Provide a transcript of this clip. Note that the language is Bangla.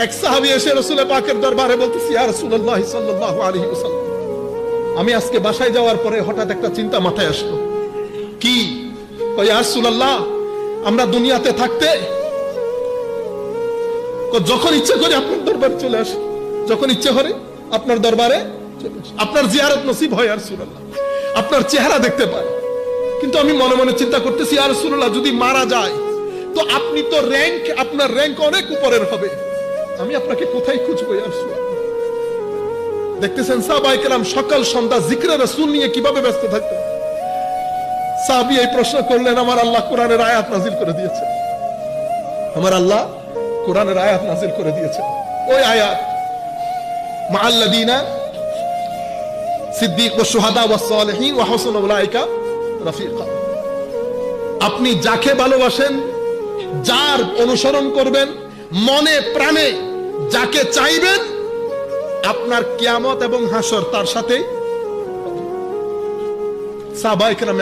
এক সাহাবী এসে রাসূল পাকের দরবারে বলতেছে, ইয়া রাসূলুল্লাহ সাল্লাল্লাহু আলাইহি ওয়াসাল্লাম, আমি আজকে বাসায় যাওয়ার পরে হঠাৎ একটা চিন্তা মাথায় আসলো। কি? কয়, ইয়া রাসূলুল্লাহ, আমরা দুনিয়াতে থাকতে যখন ইচ্ছে করে আপনার দরবারে চলে আসি, যখন ইচ্ছে করে আপনার দরবারে চলে আসি, আপনার জিয়ারত নসিব হয় ইয়া রাসূলুল্লাহ, আপনার চেহারা দেখতে পাই। কিন্তু আমি মনে মনে চিন্তা করতেছি, ইয়া রাসূলুল্লাহ, যদি মারা যায় তো আপনি তো আপনার র্যাঙ্ক অনেক উপরের হবে, আমি আপনাকে কোথায় খুঁজবো ইয়া রাসূলুল্লাহ? দেখতেছেন সাহাবায়ে কেরাম সকাল সন্ধ্যা জিকরে রাসূল নিয়ে কিভাবে ব্যস্ত থাকতেন। সাহাবী এই প্রশ্ন করলেন, আমার আল্লাহ কোরআনের আয়াত নাযিল করে দিয়েছে, আমার আল্লাহ কোরআনের আয়াত নাযিল করে দিয়েছে। ওই আয়াত, মাআল্লাযীনা সিদ্দীক ওয়া শুহাদা ওয়াস সালিহিন ওয়া হাসুনা উলাইকা রাফিকা। আপনি যাকে ভালোবাসেন, যার অনুসরণ করবেন, মনে প্রাণে যাকে চাইবেন, আপনার কিয়ামত এবং হাসর তার সাথে। সাহাবায়ে কেরাম